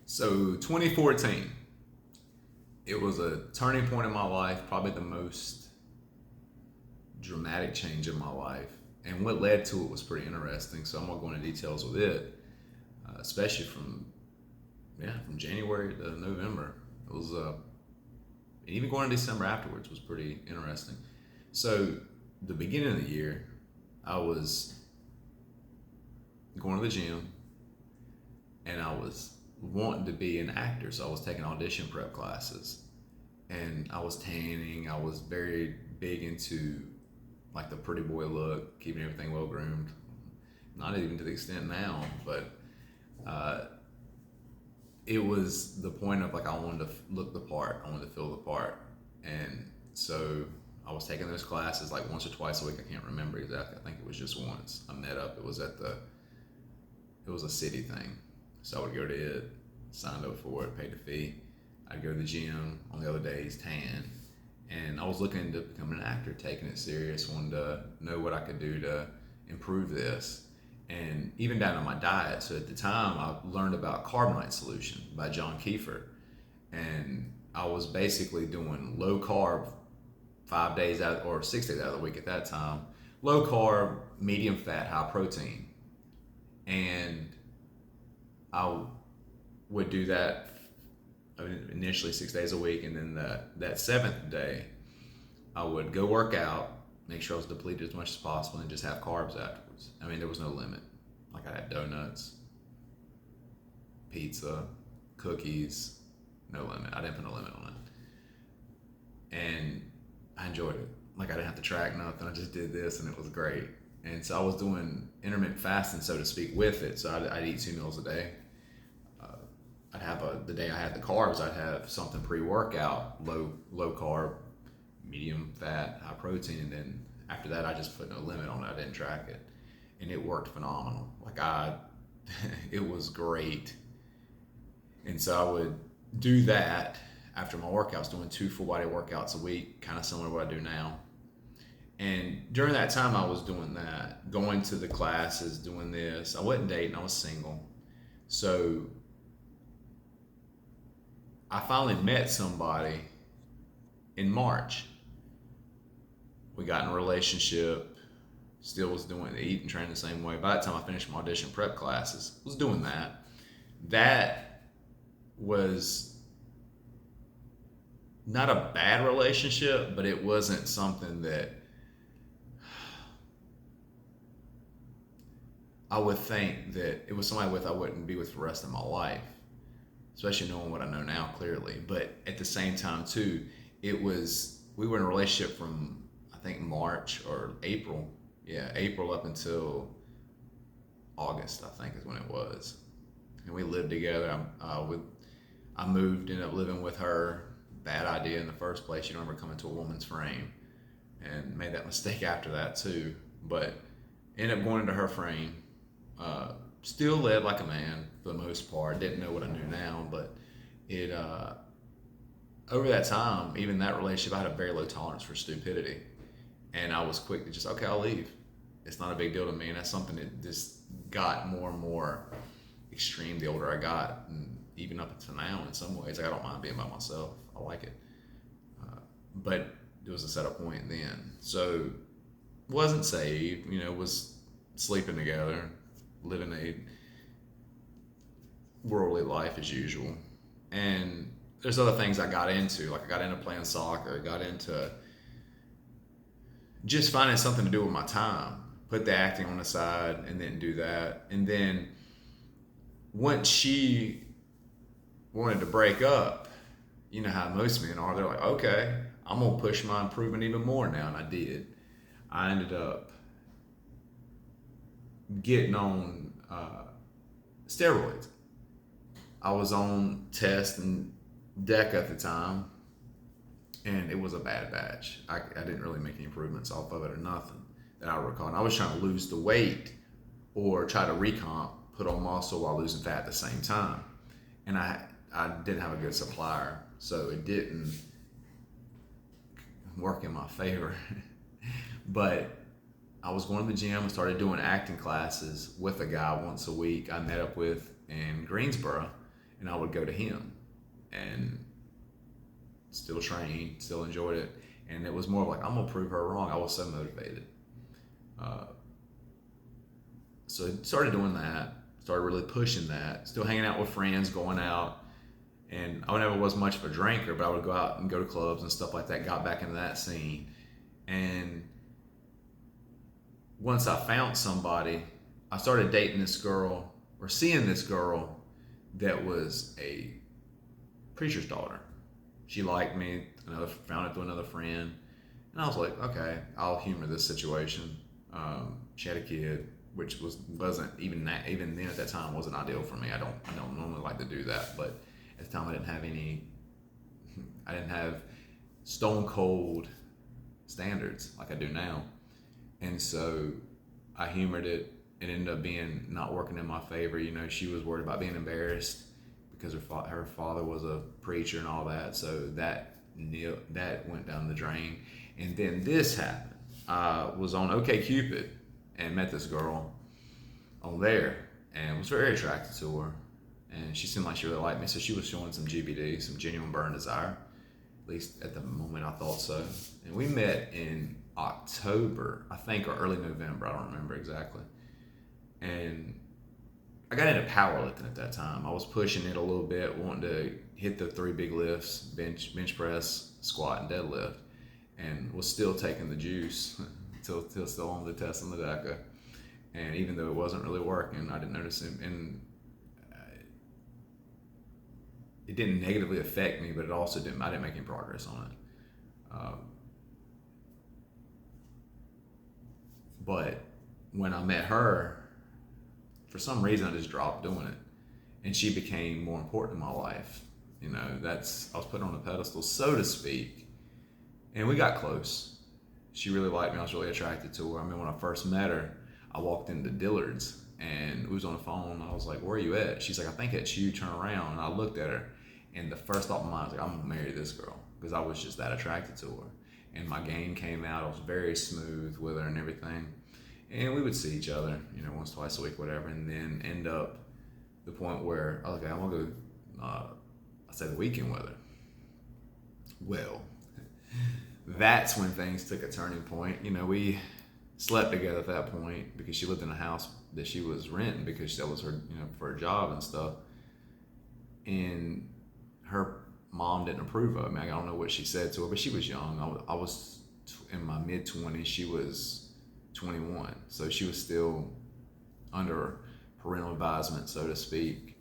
So 2014, it was a turning point in my life, probably the most dramatic change in my life. And what led to it was pretty interesting. So I'm gonna go into details with it, especially from January to November. It was even going to December afterwards was pretty interesting. So the beginning of the year, I was going to the gym and I was wanting to be an actor. So I was taking audition prep classes and I was tanning. I was very big into like the pretty boy look, keeping everything well groomed. Not even to the extent now, but uh, it was the point of like I wanted to look the part, I wanted to feel the part, and so I was taking those classes like once or twice a week. I can't remember exactly. I think it was just once. I met up. It was a city thing, so I would go to it, signed up for it, paid the fee. I'd go to the gym on the other days, tan, and I was looking to become an actor, taking it serious, wanted to know what I could do to improve this. And even down to my diet. So at the time, I learned about Carbonite Solution by John Kiefer, and I was basically doing low carb 5 days out or 6 days out of the week at that time, low carb, medium fat, high protein, and I would do that initially 6 days a week, and then that seventh day, I would go work out, make sure I was depleted as much as possible, and just have carbs afterwards. I mean, there was no limit. Like I had donuts, pizza, cookies, no limit. I didn't put no limit on it. And I enjoyed it. Like I didn't have to track nothing. I just did this and it was great. And so I was doing intermittent fasting, so to speak, with it. So I'd eat 2 meals a day. I'd have the day I had the carbs, I'd have something pre-workout, low carb, medium fat, high protein, and then after that I just put no limit on it. I didn't track it, and it worked phenomenal. It was great. And so I would do that after my workouts, doing 2 full body workouts a week, kind of similar to what I do now. And during that time, I was doing that, going to the classes, doing this. I wasn't dating; I was single. So I finally met somebody in March. We got in a relationship, still was doing the eating training the same way. By the time I finished my audition prep classes, was doing that. That was not a bad relationship, but it wasn't something that I would think that it was somebody with I wouldn't be with for the rest of my life, especially knowing what I know now clearly. But at the same time too, we were in a relationship from I think March or April, yeah, April up until August I think is when it was, and we lived together. I moved, ended up living with her. Bad idea in the first place. You don't ever come into a woman's frame, and made that mistake after that too. But ended up going into her frame. Still led like a man for the most part. Didn't know what I knew now, but it over that time, even that relationship, I had a very low tolerance for stupidity, and I was quick to just okay, I'll leave. It's not a big deal to me, and that's something that just got more and more extreme the older I got, and even up until now, in some ways, like, I don't mind being by myself. I like it, but it was a setup point then. So wasn't saved, was sleeping together, living a worldly life as usual. And there's other things I got into, like I got into playing soccer, got into just finding something to do with my time, put the acting on the side and then do that. And then once she wanted to break up, you know how most men are, they're like, okay, I'm gonna push my improvement even more now. And I did. I ended up getting on steroids. I was on test and deck at the time, and it was a bad batch. I didn't really make any improvements off of it or nothing that I recall. And I was trying to lose the weight or try to recomp, put on muscle while losing fat at the same time. And I didn't have a good supplier, so it didn't work in my favor. But I was going to the gym and started doing acting classes with a guy once a week I met up with in Greensboro. and I would go to him and still train, still enjoyed it. And it was more like, I'm going to prove her wrong. I was so motivated. Uh, so I started doing that, started really pushing that, still hanging out with friends, going out. And I never was much of a drinker, but I would go out and go to clubs and stuff like that, got back into that scene. And once I found somebody, I started dating this girl or seeing this girl that was a preacher's daughter. She liked me, found it through another friend. And I was like, okay, I'll humor this situation. She had a kid, which wasn't even then at that time wasn't ideal for me. I don't normally like to do that, but at the time I didn't have stone cold standards like I do now. And so I humored it. It ended up being not working in my favor. She was worried about being embarrassed because her father was a preacher and all that. So that went down the drain. And then this happened. I was on OkCupid and met this girl on there and was very attracted to her. And she seemed like she really liked me. So she was showing some GBD, some genuine burn desire. At least at the moment I thought so. And we met in October, I think, or early November. I don't remember exactly. And I got into powerlifting at that time. I was pushing it a little bit, wanting to hit the 3 big lifts, bench press, squat, and deadlift. And was still taking the juice till still on the test on the DECA. And even though it wasn't really working, I didn't notice it. And it didn't negatively affect me, but it also I didn't make any progress on it. But when I met her, for some reason I just dropped doing it, and she became more important in my life. I was put on a pedestal, so to speak, and we got close. She really liked me. I was really attracted to her. I mean, when I first met her, I walked into Dillard's and we was on the phone. I was like, "Where are you at?" She's like, "I think it's you." Turn around, and I looked at her, and the first thought in my mind was like, "I'm gonna marry this girl," because I was just that attracted to her. And my game came out. I was very smooth with her and everything. And we would see each other, once, twice a week, whatever, and then end up the point where, okay, I'm gonna go, the weekend with her. Well, that's when things took a turning point. We slept together at that point because she lived in a house that she was renting because that was her, for her job and stuff. And her mom didn't approve of me. I don't know what she said to her, but she was young. I was in my mid-20s. She was 21. So she was still under parental advisement, so to speak.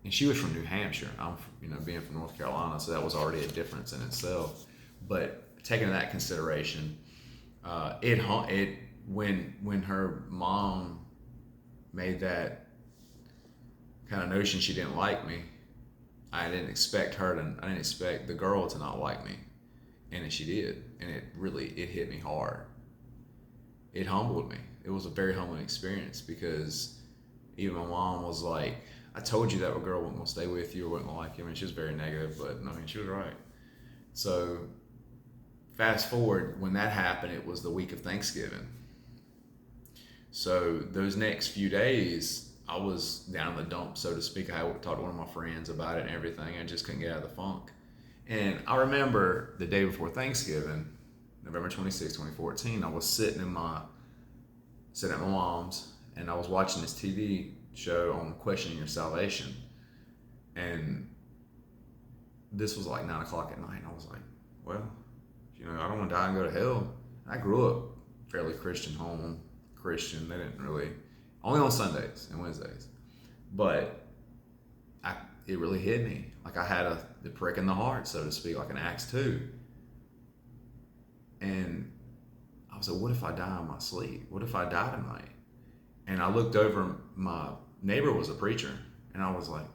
And she was from New Hampshire. I'm, being from North Carolina, so that was already a difference in itself. But taking that consideration, when her mom made that kind of notion she didn't like me, I didn't expect the girl to not like me, and she did, and it hit me hard. It humbled me. It was a very humbling experience because even my mom was like, "I told you that girl wasn't gonna stay with you or wasn't gonna like you." I mean, she was very negative, but she was right. So fast forward, when that happened, it was the week of Thanksgiving. So those next few days, I was down in the dump, so to speak. I talked to one of my friends about it and everything. I just couldn't get out of the funk. And I remember the day before Thanksgiving, November 26, 2014, I was sitting at my mom's, and I was watching this TV show on questioning your salvation. And this was like 9 o'clock at night, and I was like, well, I don't want to die and go to hell. I grew up fairly Christian home. Christian, they didn't really, only on Sundays and Wednesdays. But it really hit me. Like I had the prick in the heart, so to speak, like in Acts 2. And I was like, what if I die in my sleep? What if I die tonight? And I looked over, my neighbor was a preacher, and I was like,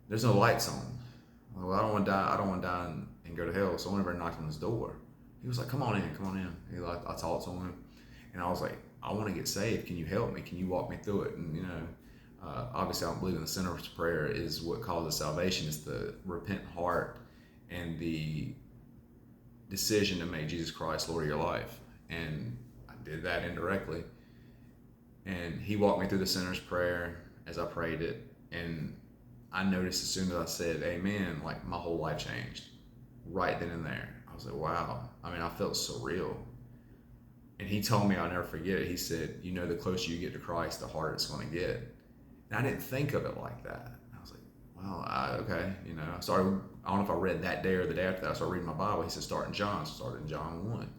there's no lights on. I was like, well, I don't want to die and go to hell. So whenever I knocked on his door, he was like, come on in. I talked to him, and I was like, I want to get saved. Can you help me? Can you walk me through it? And obviously I don't believe in the sinner's prayer is what causes salvation. It's the repentant heart and the decision to make Jesus Christ Lord of your life. And I did that indirectly. And he walked me through the sinner's prayer as I prayed it. And I noticed as soon as I said amen, like my whole life changed right then and there. I was like, wow. I mean, I felt surreal. And he told me, I'll never forget it. He said, you know, the closer you get to Christ, the harder it's going to get. And I didn't think of it like that. I was like, well, okay. You know, I don't know if I read that day or the day after that. I started reading my Bible. He said, start in John. So I started in John 1.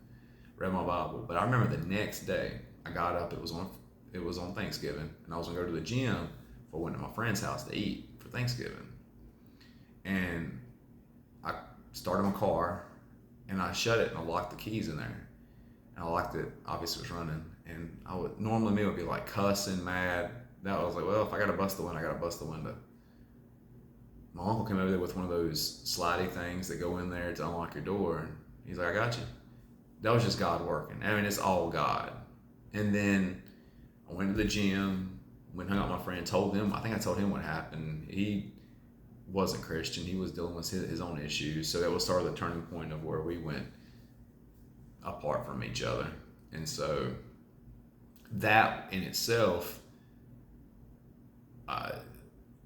Read my Bible. But I remember the next day, I got up. It was on Thanksgiving. And I was going to go to the gym before I went to my friend's house to eat for Thanksgiving. And I started my car, and I shut it, and I locked the keys in there. And I locked it, obviously it was running. And normally me would be like cussing, mad. That was like, well, if I gotta bust the window, I gotta bust the window. My uncle came over there with one of those slidey things that go in there to unlock your door. And he's like, I got you. That was just God working. I mean, it's all God. And then I went to the gym, went and hung out with my friend, I think I told him what happened. He wasn't Christian. He was dealing with his own issues. So that was sort of the turning point of where we went apart from each other. And so that in itself,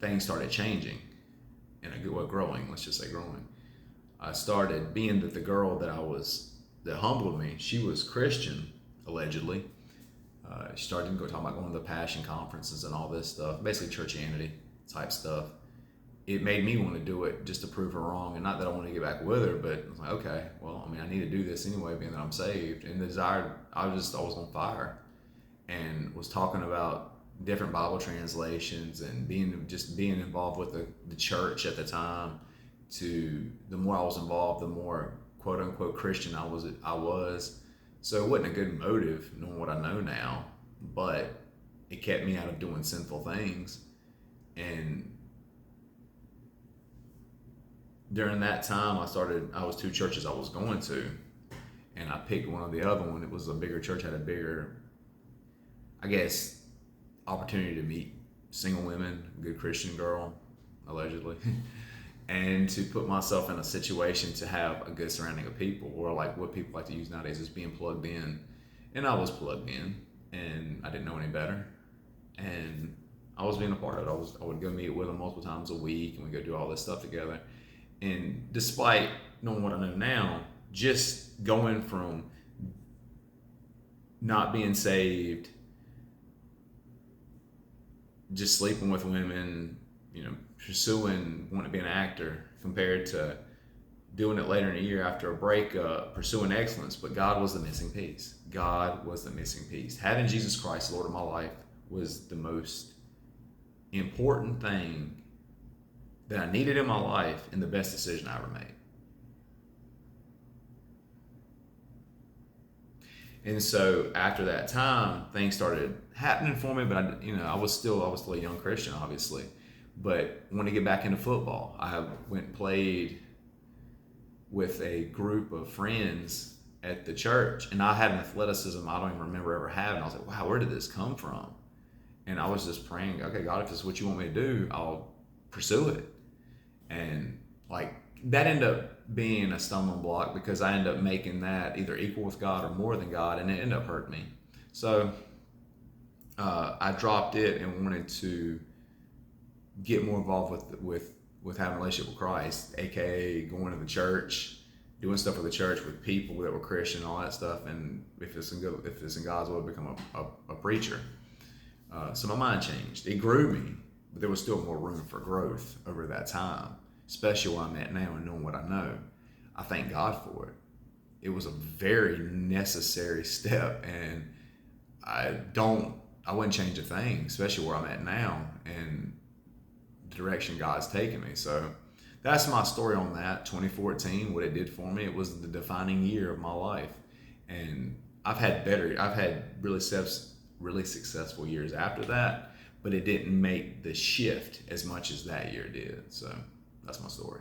things started changing in a good way, growing, let's just say growing. I started being that the girl that humbled me, she was Christian, allegedly. She started to talking about going to the Passion conferences and all this stuff, basically churchianity type stuff. It made me want to do it just to prove her wrong, and not that I wanted to get back with her, but I was like, okay, well, I mean, I need to do this anyway, being that I'm saved. And the desire, I was on fire, and was talking about different Bible translations and being involved with the church at the time. The more I was involved, the more quote unquote Christian I was. So it wasn't a good motive, knowing what I know now, but it kept me out of doing sinful things. And during that time, I was two churches I was going to, and I picked one or the other one. It was a bigger church, had a bigger, I guess, opportunity to meet single women, good Christian girl, allegedly, and to put myself in a situation to have a good surrounding of people, or like what people like to use nowadays is being plugged in. And I was plugged in, and I didn't know any better, and I was being a part of it. I would go meet with them multiple times a week, and we go do all this stuff together. And despite knowing what I know now, just going from not being saved, just sleeping with women, you know, pursuing wanting to be an actor, compared to doing it later in the year after a breakup, pursuing excellence. But God was the missing piece. God was the missing piece. Having Jesus Christ, Lord of my life, was the most important thing that I needed in my life, and the best decision I ever made. And so after that time, things started happening for me, but I was still a young Christian, obviously. But I wanted to get back into football. I went and played with a group of friends at the church, and I had an athleticism I don't even remember ever having. I was like, wow, where did this come from? And I was just praying, okay, God, if this is what you want me to do, I'll pursue it. And like that ended up being a stumbling block, because I ended up making that either equal with God or more than God, and it ended up hurting me. So I dropped it and wanted to get more involved with having a relationship with Christ, aka going to the church, doing stuff with the church, with people that were Christian, all that stuff. And if it's in God's will, become a preacher. So my mind changed. It grew me, but there was still more room for growth over that time, especially where I'm at now and knowing what I know. I thank God for it. It was a very necessary step, and I wouldn't change a thing, especially where I'm at now and the direction God's taken me. So that's my story on that. 2014, what it did for me, it was the defining year of my life. And I've had really successful years after that, but it didn't make the shift as much as that year did. So that's my story.